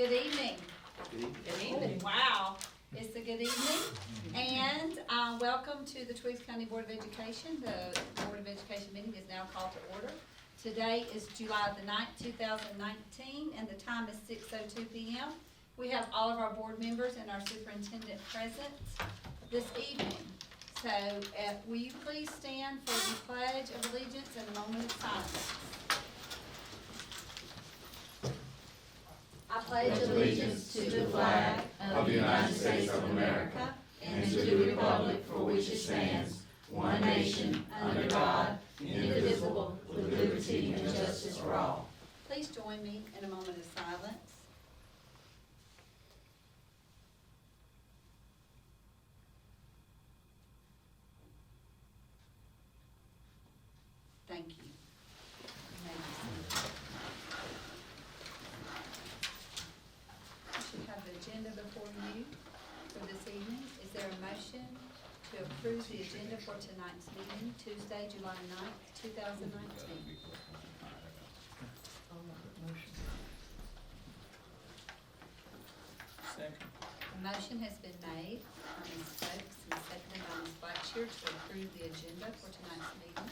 Good evening. Good evening. Wow, it's a good evening. And welcome to the Twiggs County Board of Education. The Board of Education meeting is now called to order. Today is July the 9th, 2019, and the time is 6:02 p.m. We have all of our board members and our superintendent present this evening. So will you please stand for the Pledge of Allegiance and a moment of silence. I pledge allegiance to the flag of the United States of America and to the republic for which it stands, one nation, under God, indivisible, with liberty and justice for all. Please join me in a moment of silence. Thank you. You may be seated. You should have the agenda before you for this evening. Is there a motion to approve the agenda for tonight's meeting, Tuesday, July 9th, 2019? Second. A motion has been made by Ms. Stokes and seconded by Ms. Blackshear to approve the agenda for tonight's meeting.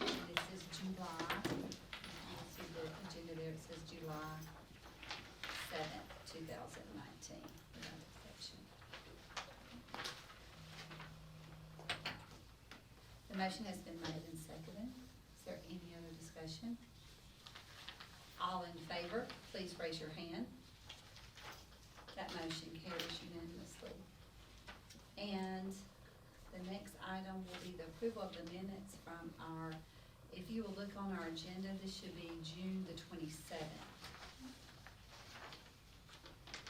And this is July. You see the agenda there, it says July 7th, 2019, without exception. The motion has been made and seconded. Is there any other discussion? All in favor, please raise your hand. That motion carries unanimously. And the next item will be the approval of the minutes from our, if you will look on our agenda, this should be June the 27th.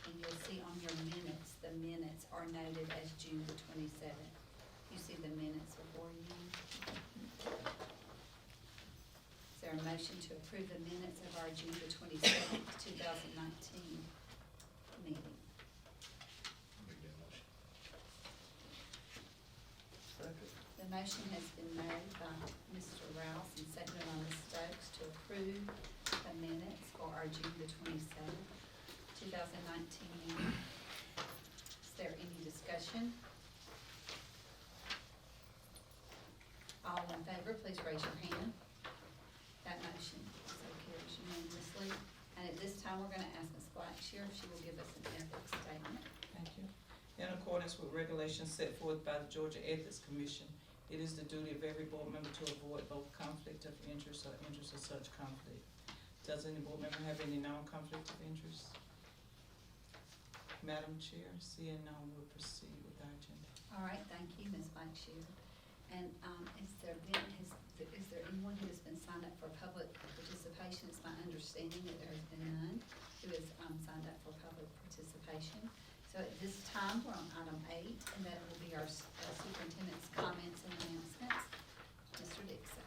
And you'll see on your minutes, the minutes are noted as June the 27th. You see the minutes before you. Is there a motion to approve the minutes of our June the 27th, 2019 meeting? The motion has been made by Mr. Rouse and seconded by Ms. Stokes to approve the minutes for our June the 27th, 2019 meeting. Is there any discussion? All in favor, please raise your hand. That motion so carries unanimously. And at this time, we're going to ask Ms. Blackshear if she will give us an ethics statement. Thank you. In accordance with regulations set forth by the Georgia Ethics Commission, it is the duty of every board member to avoid both conflict of interest or interest of such conflict. Does any board member have any non-conflict of interest? Madam Chair, seeing none, we'll proceed with our agenda. All right, thank you, Ms. Blackshear. And is there anyone who has been signed up for public participation? It's my understanding that there has been none who has signed up for public participation. So at this time, we're on item 8, and that will be our superintendent's comments and announcements. Mr. Dixon.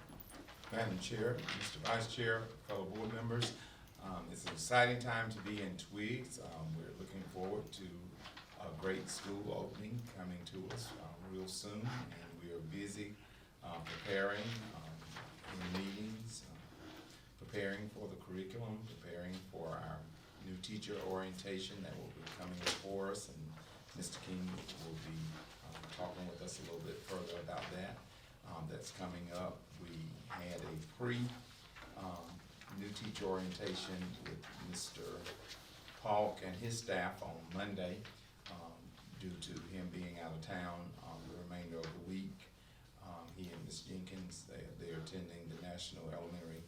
Madam Chair, Mr. Vice Chair, fellow board members, it's an exciting time to be in Twiggs. We're looking forward to a great school opening coming to us real soon, and we are busy preparing in meetings, preparing for the curriculum, preparing for our new teacher orientation that will be coming before us, and Mr. King will be talking with us a little bit further about that. That's coming up. We had a new teacher orientation with Mr. Paulk and his staff on Monday due to him being out of town the remainder of the week. He and Ms. Jenkins, they're attending the National Elementary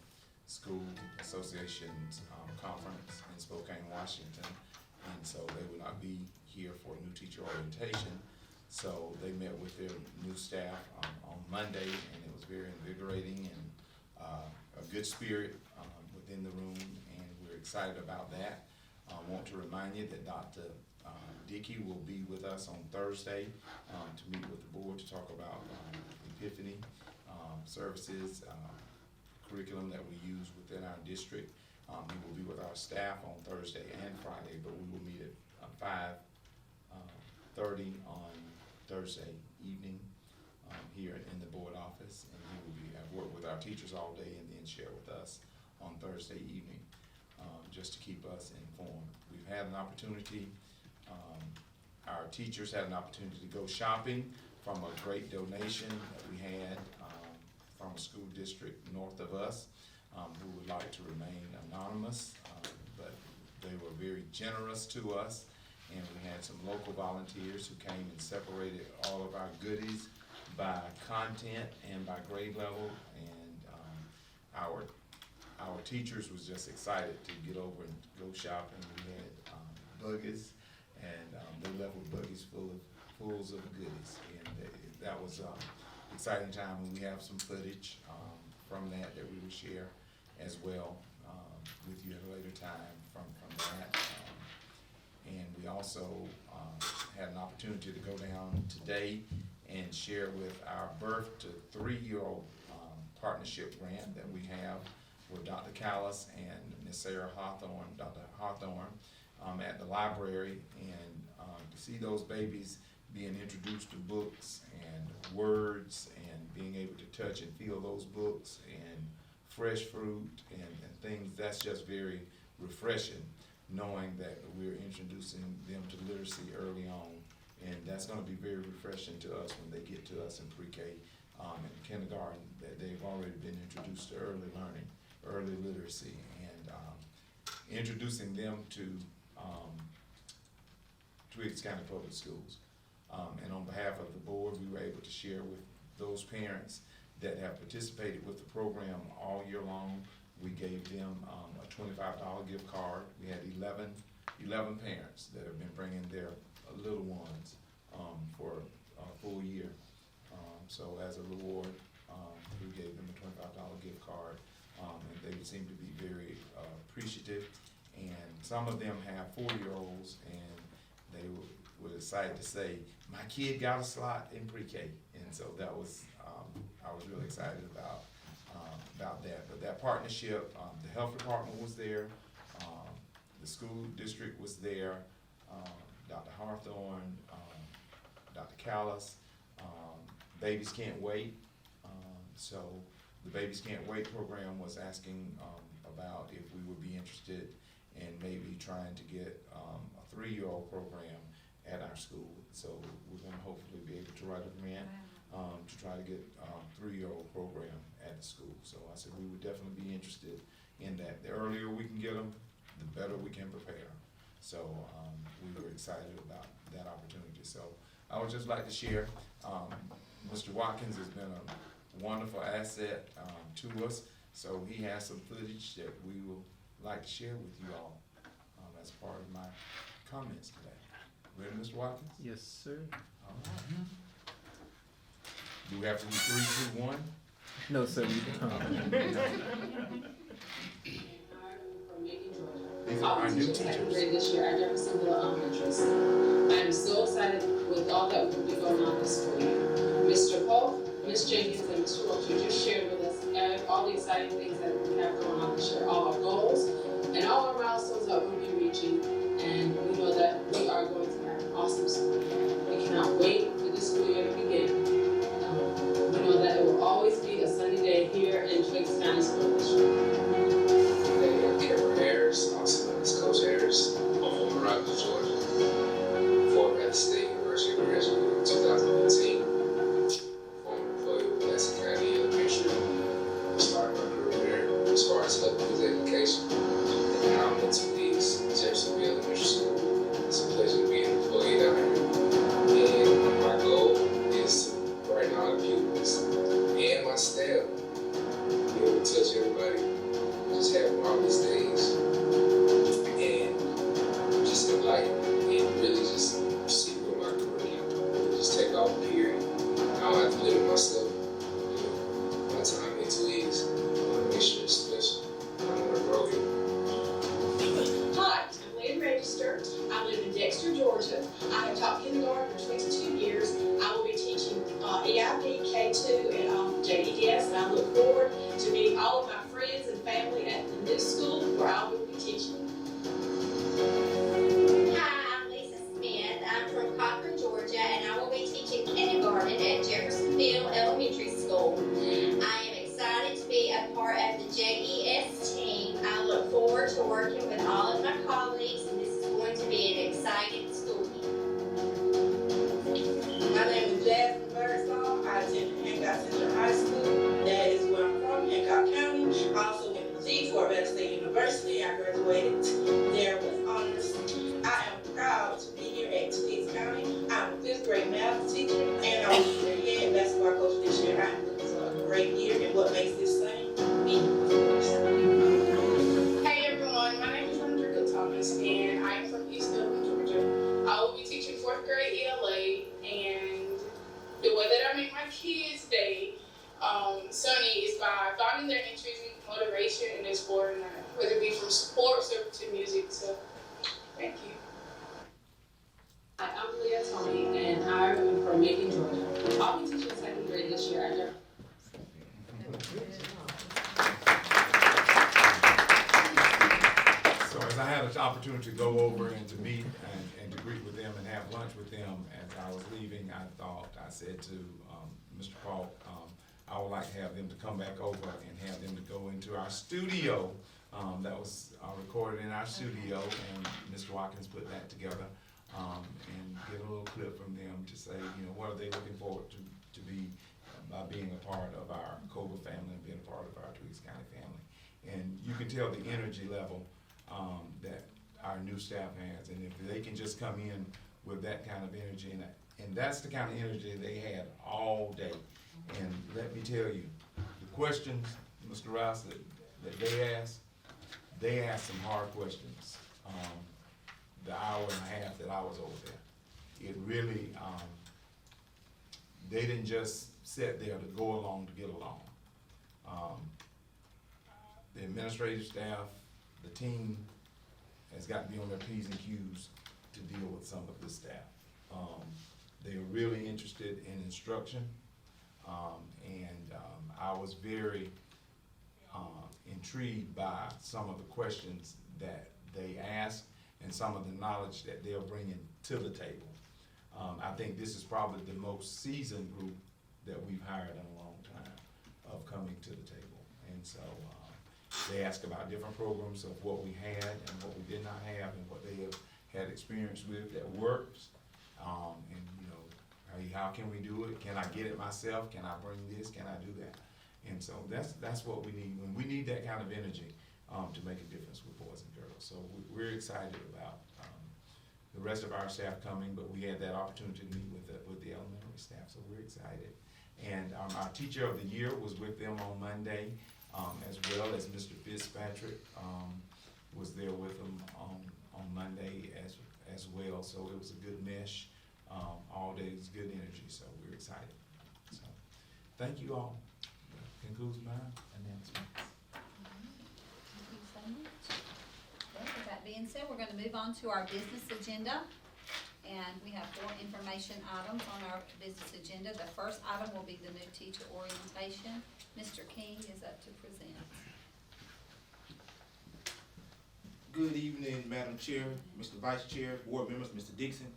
School Association's conference in Spokane, Washington, and so they will not be here for new teacher orientation. So they met with their new staff on Monday, and it was very invigorating and a good spirit within the room, and we're excited about that. I want to remind you that Dr. Dickey will be with us on Thursday to meet with the board to talk about Epiphany services, curriculum that we use within our district. He will be with our staff on Thursday and Friday, but we will meet at 5:30 on Thursday evening here in the board office, and he will be at work with our teachers all day and then share with us on Thursday evening. just to keep us informed. We've had an opportunity, our teachers had an opportunity to go shopping from a great donation that we had from a school district north of us who would like to remain anonymous, but they were very generous to us, and we had some local volunteers who came and separated all of our goodies by content and by grade level, and our teachers was just excited to get over and go shopping. We had buggies, and they left with buggies fulls of goodies, and that was exciting time, and we have some footage from that we will share as well with you at a later time from that. And we also had an opportunity to go down today and share with our birth to 3-year-old partnership grant that we have with Dr. Callis and Ms. Sarah Hawthorne, Dr. Hawthorne, at the library, and to see those babies being introduced to books and words and being able to touch and feel those books and fresh fruit and things, that's just very refreshing, knowing that we're introducing them to literacy early on. And that's going to be very refreshing to us when they get to us in pre-K and kindergarten, that they've already been introduced to early learning, early literacy, and introducing them to Twiggs County Public Schools. And on behalf of the board, we were able to share with those parents that have participated with the program all year long. We gave them a $25 gift card. We had 11 parents that have been bringing their little ones for a full year. So as a reward, we gave them a $25 gift card, and they seem to be very appreciative. And some of them have 4-year-olds, and they were excited to say, my kid got a slot in pre-K. And so that was, I was really excited about that. But that partnership, the health department was there, the school district was there, Dr. Hawthorne, Dr. Callis, Babies Can't Wait. So the Babies Can't Wait program was asking about if we would be interested in maybe trying to get a 3-year-old program at our school. So we're going to hopefully be able to write a grant to try to get a 3-year-old program at the school. So I said we would definitely be interested in that. The earlier we can get them, the better we can prepare. So we were excited about that opportunity. So I would just like to share, Mr. Watkins has been a wonderful asset to us. So he has some footage that we will like to share with you all as part of my comments today. Ready, Mr. Watkins? Yes, sir. All right. Do we have to do 3, 2, 1? No, sir, we don't. These are our new teachers. This year at Jeffersonville Elementary School. I am so excited with all that will be going on this school year. Mr. Polk, Ms. Jenkins, and Mr. Wiltshire just shared with us all the exciting things that we have going on this year, all our goals, and all our milestones that we'll be reaching. And we know that we are going to have an awesome school year. We cannot wait for this school year to begin. We know that it will always be a sunny day here in Twiggs County School District. Also known as Coach Harris. I'm from Morocco, Georgia. Former at the State University, graduated in 2015. Former employee of Blackson County Elementary. Started my career there as far as helping with education. And now I'm in Twiggs, Jeffersonville Elementary School. It's a pleasure to be an employee down here. And my goal is to brighten all the pupils and my staff. Be able to touch everybody. Just have marvelous days. Life and really just see where my career just take off, period. I don't have to limit myself. My time in Twiggs, I want to make sure it's special. I don't want to grow it. Hi, I'm Lynn Register. I live in Dexter, Georgia. I have taught kindergarten for 22 years. I will be teaching EIP, K2, and JDS, and I look forward to meeting all of my friends and family at the new school where I will be teaching. At Jeffersonville Elementary School. I am excited to be a part of the JES team. I look forward to working with all of my colleagues, and this is going to be an exciting school year. My name is Jasmine Birdsong. I attended Hancock Central High School. That is where I'm from, Hancock County. I also went to G Fort Valley State University. I graduated there with honors. I am proud to be here at Twiggs County. I'm a 5th grade math teacher, and I was their head basketball coach this year. I'm looking for a great year, and what makes this thing Hey everyone, my name is Rodrigo Thomas and I am from East Dillon, Georgia. I will be teaching 4th grade ELA, and the way that I make my kids' day sunny is by finding their intrinsic motivation in their sport, and whether it be from sports or to music. So, thank you. Hi, I'm Leah Tony, and I'm from Macon, Georgia. I'll be teaching 2nd grade this year. So as I had an opportunity to go over and to meet and to greet with them and have lunch with them, as I was leaving, I said to Mr. Paul, I would like to have them to come back over and have them to go into our studio. That was recorded in our studio, and Mr. Watkins put that together, and get a little clip from them to say, what are they looking forward to be by being a part of our Cobra family and being a part of our Twiggs County family. And you can tell the energy level that our new staff has, and if they can just come in with that kind of energy, and that's the kind of energy they had all day. And let me tell you, the questions, Mr. Rouse, that they asked some hard questions. The hour and a half that I was over there, it really, they didn't just sit there to go along to get along. The administrative staff, the team has got to be on their P's and Q's to deal with some of this staff. They are really interested in instruction, and I was very intrigued by some of the questions that they asked and some of the knowledge that they're bringing to the table. I think this is probably the most seasoned group that we've hired in a long time of coming to the table. And so they asked about different programs of what we had and what we did not have and what they have had experience with that works. And how can we do it? Can I get it myself? Can I bring this? Can I do that? And so that's what we need. When we need that kind of energy to make a difference with boys and girls. So we're excited about the rest of our staff coming, but we had that opportunity to meet with the elementary staff, so we're excited. And our teacher of the year was with them on Monday, as well as Mr. Fitzpatrick was there with them on Monday as well. So it was a good mesh. All day is good energy, so we're excited. So thank you all. That concludes my announcement. Thank you so much. Well, with that being said, we're gonna move on to our business agenda. And we have 4 information items on our business agenda. The first item will be the new teacher orientation. Mr. King is up to present. Good evening, Madam Chair, Mr. Vice Chair, board members, Mr. Dixon.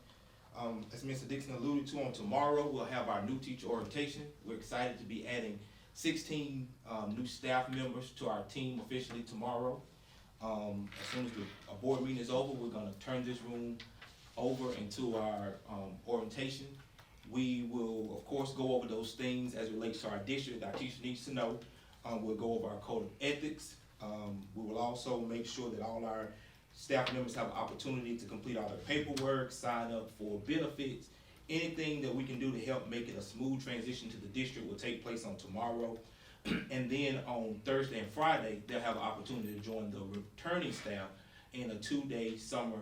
As Mr. Dixon alluded to, on tomorrow we'll have our new teacher orientation. We're excited to be adding 16 new staff members to our team officially tomorrow. As soon as the board meeting is over, we're gonna turn this room over into our orientation. We will, of course, go over those things as it relates to our district, our teacher needs to know. We'll go over our code of ethics. We will also make sure that all our staff members have an opportunity to complete all their paperwork, sign up for benefits. Anything that we can do to help make it a smooth transition to the district will take place on tomorrow. And then on Thursday and Friday, they'll have an opportunity to join the returning staff in a 2-day summer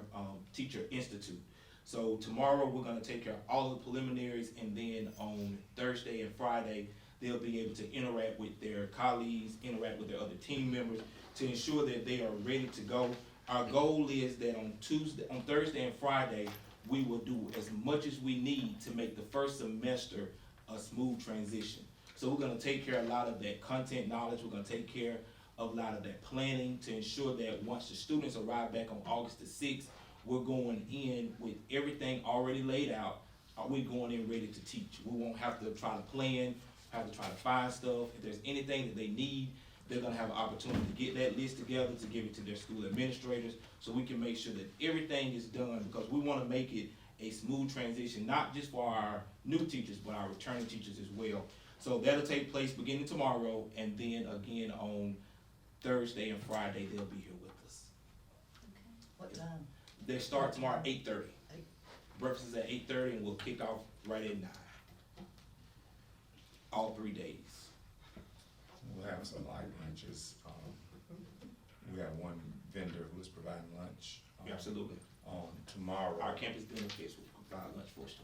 teacher institute. So tomorrow we're gonna take care of all the preliminaries, and then on Thursday and Friday, they'll be able to interact with their colleagues, interact with their other team members to ensure that they are ready to go. Our goal is that on Thursday and Friday, we will do as much as we need to make the first semester a smooth transition. So we're gonna take care of a lot of that content knowledge, we're gonna take care of a lot of that planning to ensure that once the students arrive back on August the 6th, we're going in with everything already laid out. We're going in ready to teach. We won't have to try to plan, have to try to find stuff. If there's anything that they need, they're gonna have an opportunity to get that list together, to give it to their school administrators, so we can make sure that everything is done, because we wanna make it a smooth transition, not just for our new teachers, but our returning teachers as well. So that'll take place beginning tomorrow, and then again on Thursday and Friday, they'll be here with us. What time? They start tomorrow at 8:30. Breakfast is at 8:30, and we'll kick off right at 9. All 3 days. We'll have some light lunches. We have one vendor who is providing lunch. Absolutely. On tomorrow. Our campus benefits will provide lunch for us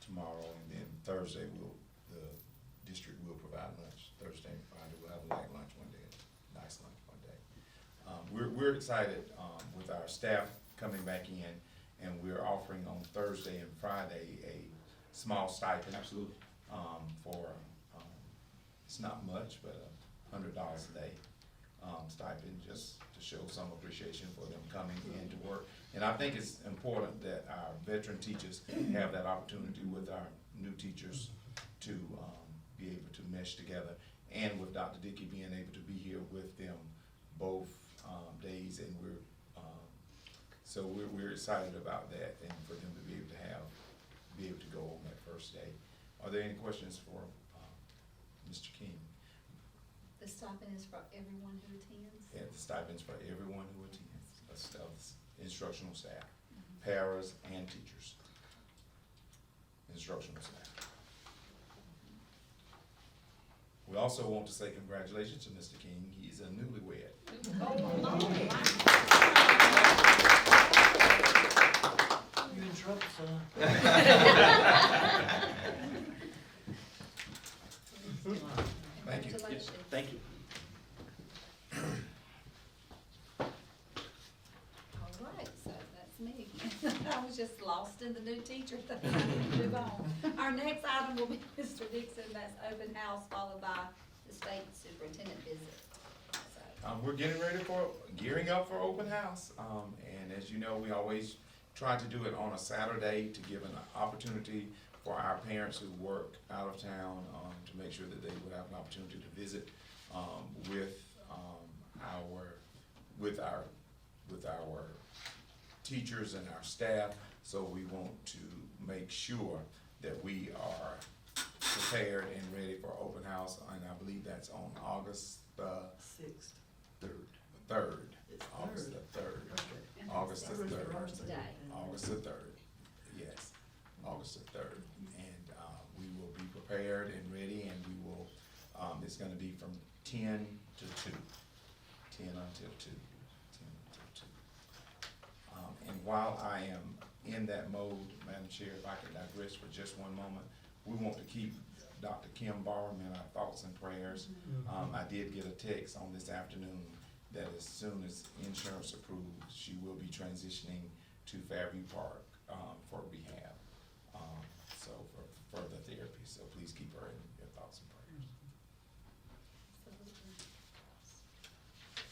tomorrow. And then Thursday, the district will provide lunch. Thursday and Friday, we'll have a light lunch one day, nice lunch one day. We're excited, with our staff coming back in, and we're offering on Thursday and Friday a small stipend. Absolutely. For, it's not much, but $100 a day, stipend, just to show some appreciation for them coming in to work. And I think it's important that our veteran teachers have that opportunity with our new teachers to, be able to mesh together, and with Dr. Dickey being able to be here with them both, days, and so we're excited about that, and for them to be able to go on that first day. Are there any questions for, Mr. King? The stipend is for everyone who attends? Yeah, the stipends for everyone who attends, instructional staff, paras and teachers. Instructional staff. We also want to say congratulations to Mr. King. He's a newlywed. You in trouble, son? Thank you. Congratulations. Thank you. All right, so that's me. I was just lost in the new teacher thing. Move on. Our next item will be Mr. Dixon, that's open house, followed by the state superintendent visit. So, We're gearing up for open house, and as you know, we always try to do it on a Saturday to give an opportunity for our parents who work out of town, to make sure that they would have an opportunity to visit, with our teachers and our staff. So we want to make sure that we are prepared and ready for open house, and I believe that's on August the 6th. third. It's August third. the 3rd. and August the that's 3rd. Today. August the 3rd, yes, August the 3rd. And we will be prepared and ready, and we will, it's gonna be from 10 to 2, 10 until 2, 10 until 2. And while I am in that mode, Madam Chair, if I could digress for just one moment, we want to keep Dr. Kim Barham in our thoughts and prayers. I did get a text on this afternoon that as soon as insurance approves, she will be transitioning to Fairview Park, for rehab, so for further therapy. So please keep her in your thoughts and prayers.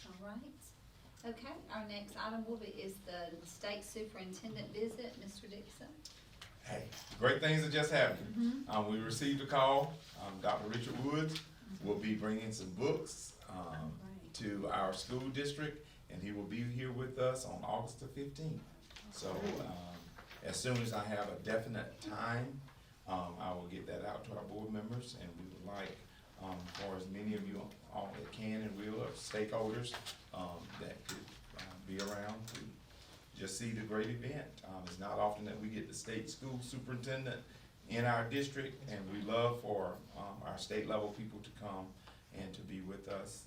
All right. Okay, our next item is the state superintendent visit, Mr. Dixon. Hey, great things that just happened. We received a call, Dr. Richard Woods will be bringing some books, to our school district, and he will be here with us on August the 15th. So, as soon as I have a definite time, I will get that out to our board members, and we would like, for as many of you all that can and will, of stakeholders, that could, be around to just see the great event. It's not often that we get the state school superintendent in our district, and we love for, our state level people to come and to be with us.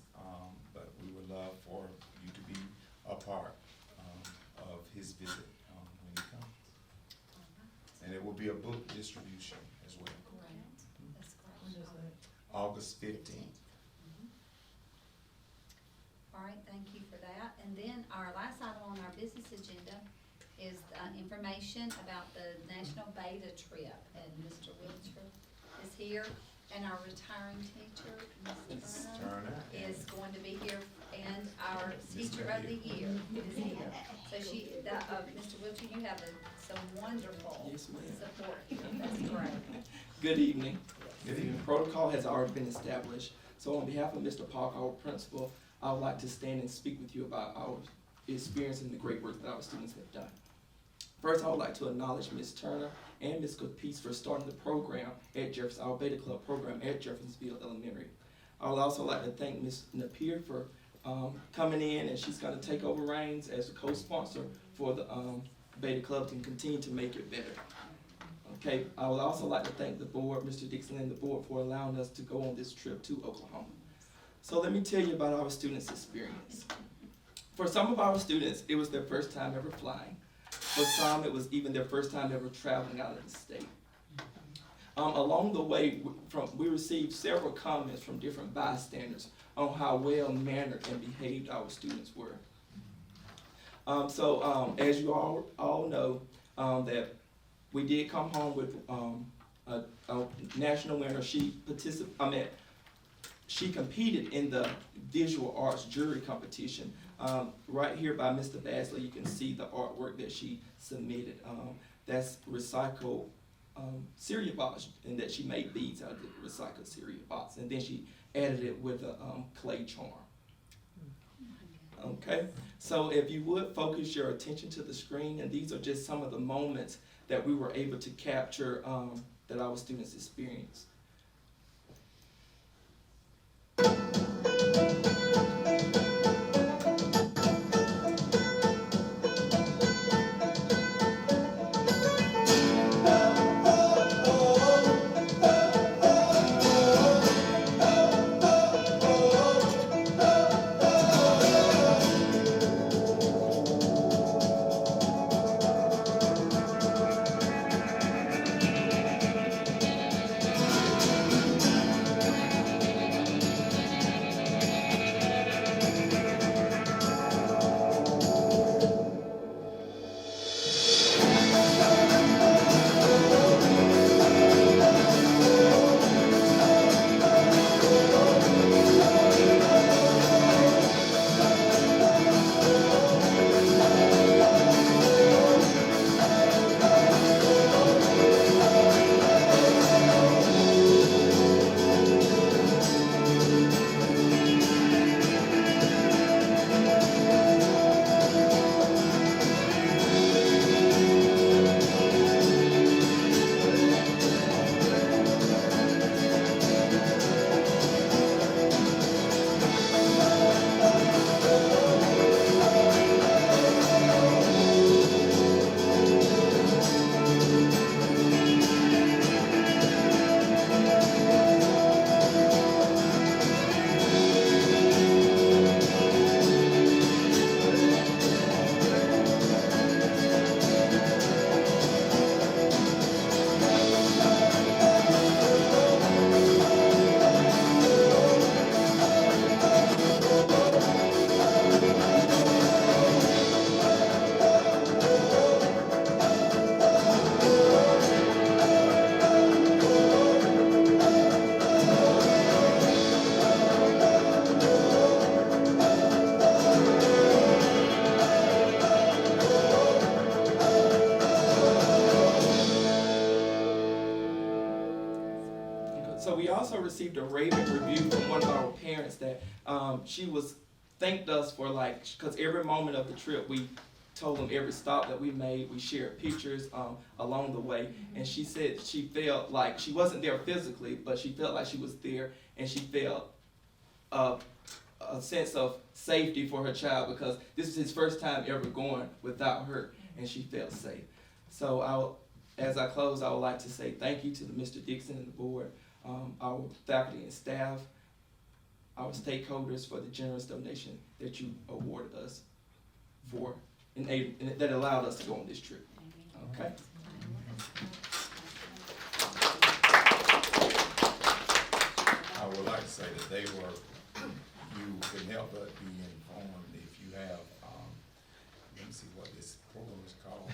But we would love for you to be a part, of his visit, when he comes. And it will be a book distribution as well. Great, that's When great. is that? August 15th. All right, thank you for that. And then our last item on our business agenda is information about the National Beta Trip. And Mr. Wiltshire is here, and our retiring teacher, Ms. Turner, is going to be here, and our Teacher of the Year is here. So Mr. Wiltshire, you have some wonderful Yes, ma'am. support here. That's great. Good evening. Good evening. Protocol has already been established. So on behalf of Mr. Park, our principal, I would like to stand and speak with you about our experience and the great work that our students have done. First, I would like to acknowledge Ms. Turner and Ms. Capice for starting the program at Jefferson, our Beta Club program at Jeffersonville Elementary. I would also like to thank Ms. Napier for coming in, and she's going to take over reins as the co-sponsor for the Beta Club and continue to make it better. Okay, I would also like to thank the board, Mr. Dixon and the board, for allowing us to go on this trip to Oklahoma. So let me tell you about our students' experience. For some of our students, it was their first time ever flying. For some, it was even their first time ever traveling out of the state. Along the way, we received several comments from different bystanders on how well-mannered and behaved our students were. As you all know, that we did come home with a national winner. She competed in the visual arts jury competition. Right here by Mr. Basley, you can see the artwork that she submitted. That's recycled cereal box, and that she made beads out of the recycled cereal box, and then she added it with a clay charm. Okay, so if you would focus your attention to the screen, and these are just some of the moments that we were able to capture that our students experienced. So we also received a raving review from one of our parents that she thanked us for, like, because every moment of the trip we told them every stop that we made, we shared pictures along the way, and she said she felt like she wasn't there physically, but she felt like she was there, and she felt a sense of safety for her child because this is his first time ever going without her, and she felt safe. So as I close, I would like to say thank you to Mr. Dixon and the board, our faculty and staff, our stakeholders for the generous donation that you awarded us for, and that allowed us to go on this trip. Okay. I would like to say that you can help but be informed if you have, let me see what this program is called,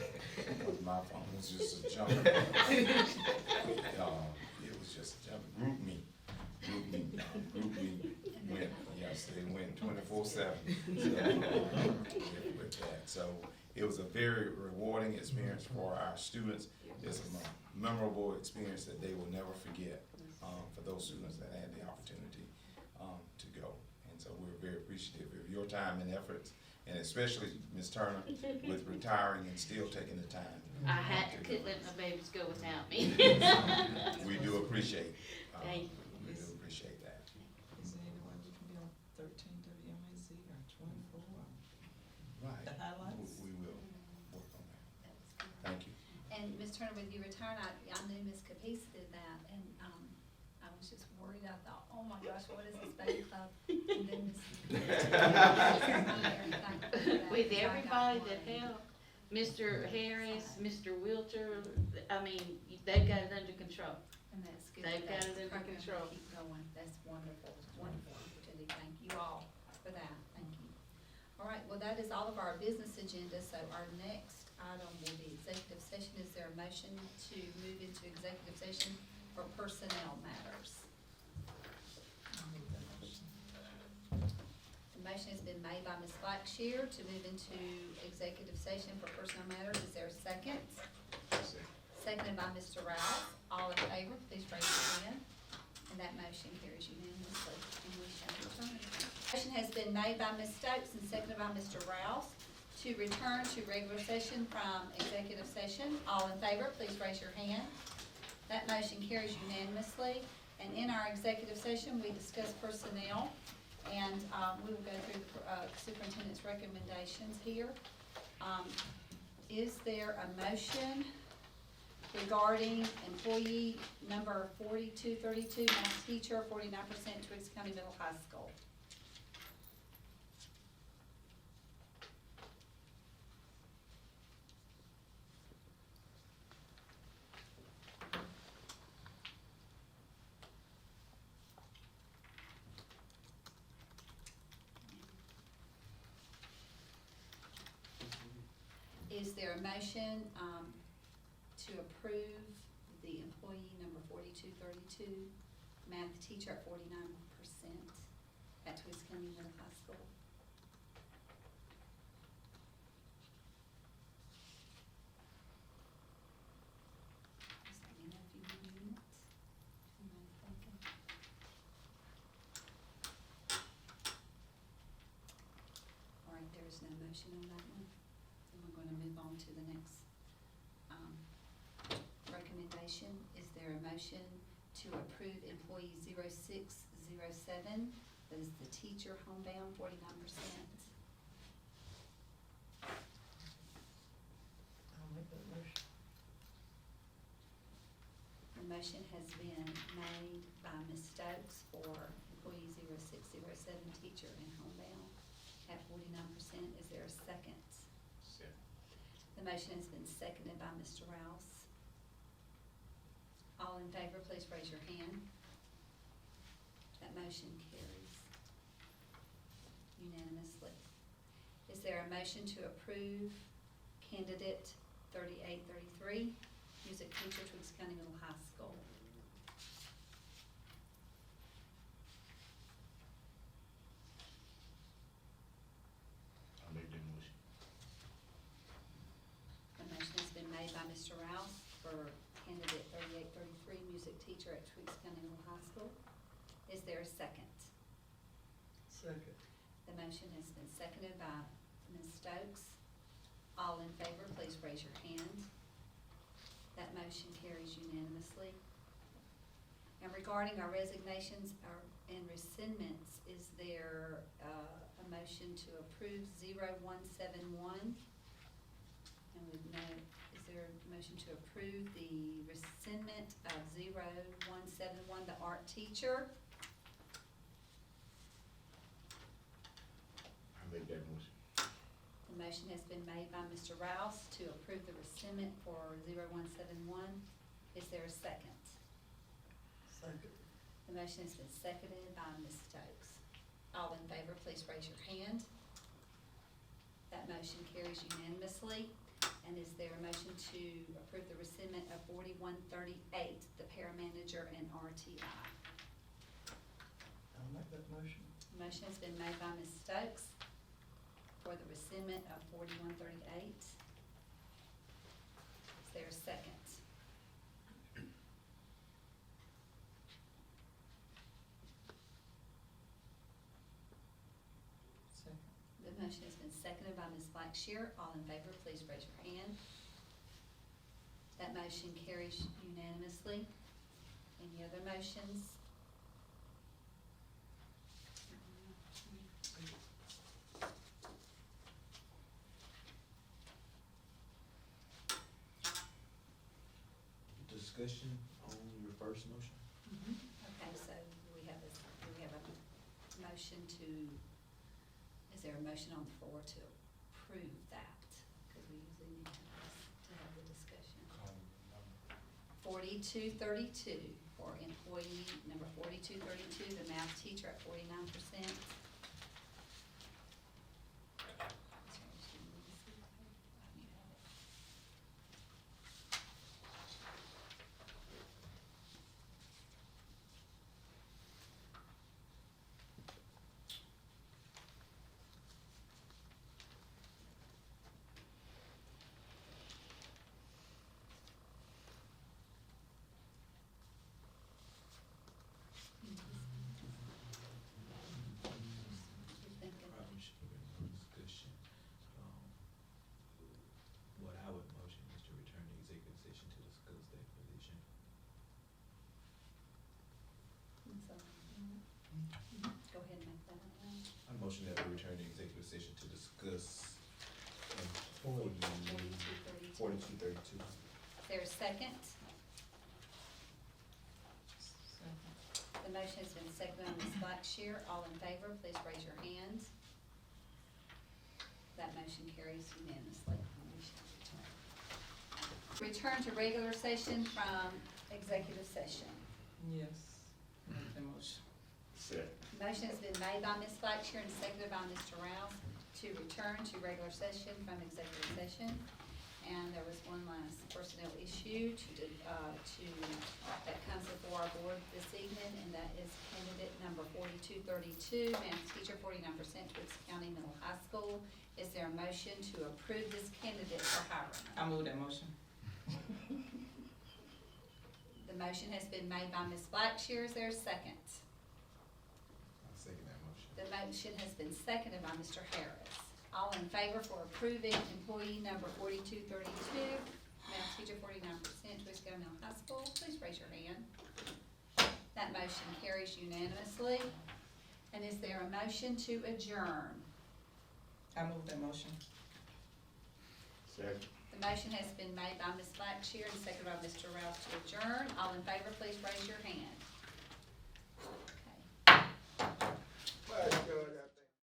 because my phone was just a jump. It was just a jump. Group me went, yes, they went 24/7 with that. So it was a very rewarding experience for our students. It's a memorable experience that they will never forget for those students that had the opportunity to go. And so we're very appreciative of your time and efforts, and especially Ms. Turner with retiring and still taking the time. Couldn't let my babies go without me. We do appreciate, Thank you. we do appreciate that. Is there any way we can be on 13 WMAZ or 24 or Right. the highlights? We will work on that. That was good. Thank you. And Ms. Turner, with you retiring, I knew Ms. Capiz did that, and, I was just worried, I thought, oh my gosh, what is this baby club? And then Ms. With everybody that helped, Mr. Harris, Mr. Wilter, I mean, they've got it under control. And that's good. They've got That's it under program control. Keep going, that's wonderful, wonderful opportunity, thank you all for that, thank you. All right, well, that is all of our business agenda, so our next item will be executive session. Is there a motion to move into executive session for personnel matters? I'll make that motion. The motion has been made by Ms. Blackshear to move into executive session for personnel matters. Is there a second? Seconded by Mr. Rouse. All in favor, please raise your hand. And that motion carries unanimously, and we shall return. Motion has been made by Ms. Stokes and seconded by Mr. Rouse to return to regular session from executive session. All in favor, please raise your hand. That motion carries unanimously. And in our executive session, we discussed personnel, and we will go through the superintendent's recommendations here. Is there a motion regarding employee number 4232, math teacher, 49% Twiggs County Middle High School? Is there a motion to approve the employee number 4232, math teacher at 49% at Twiggs County Middle High School? Just let me know if you need a minute. Anybody thinking? All right, there is no motion on that one. And we're gonna move on to the next recommendation. Is there a motion to approve employee 0607, that is the teacher homebound, 49%? I'll make that motion. The motion has been made by Ms. Stokes for employee 0607, teacher and homebound at 49%. Is there a second? The motion has been seconded by Mr. Rouse. All in favor, please raise your hand. That motion carries unanimously. Is there a motion to approve candidate 3833, music teacher, Twiggs County Middle High School? I'll make that motion. The motion has been made by Mr. Rouse for candidate 3833, music teacher at Twiggs County Middle High School. Is there a second? Second. The motion has been seconded by Ms. Stokes. All in favor, please raise your hand. That motion carries unanimously. And regarding our resignations and rescindments, is there a motion to approve 0171? And with no, is there a motion to approve the rescindment of 0171, the art teacher? I'll make that motion. The motion has been made by Mr. Rouse to approve the rescindment for 0171. Is there a second? Second. The motion has been seconded by Ms. Stokes. All in favor, please raise your hand. That motion carries unanimously. And is there a motion to approve the rescindment of 4138, the paramanager and RTI? I'll make that motion. The motion has been made by Ms. Stokes for the rescindment of 4138. Is there a second? motion has been seconded by Ms. Blackshear. All in favor, please raise your hand. That motion carries unanimously. Any other motions? Discussion on your first motion? Okay, so we have a motion to, is there a motion on the floor to approve that? Because we usually need to have the discussion. 4232 for employee number 4232, the math teacher at 49%. Probably should have been more discussion. What I would motion is to return to executive session to discuss that position. Go ahead and make that out loud. I motion that we return to executive session to discuss employee 4232. Is there a second? The motion has been seconded by Ms. Blackshear. All in favor, please raise your hands. That motion carries unanimously. Return to regular session from executive session. Yes. Make that motion. Second. Motion has been made by Ms. Blackshear and seconded by Mr. Rouse to return to regular session from executive session. And there was one last personnel issue that comes before our board this evening, and that is candidate number 4232, math teacher, 49%, Twiggs County Middle High School. Is there a motion to approve this candidate for hiring? I move that motion. The motion has been made by Ms. Blackshear. Is there a second? I'll second that motion. The motion has been seconded by Mr. Harris. All in favor for approving employee number 4232, math teacher 49%, Twiggs County Middle High School, please raise your hand. That motion carries unanimously. And is there a motion to adjourn? I move that motion. Second. The motion has been made by Ms. Blackshear and seconded by Mr. Rouse to adjourn. All in favor, please raise your hand.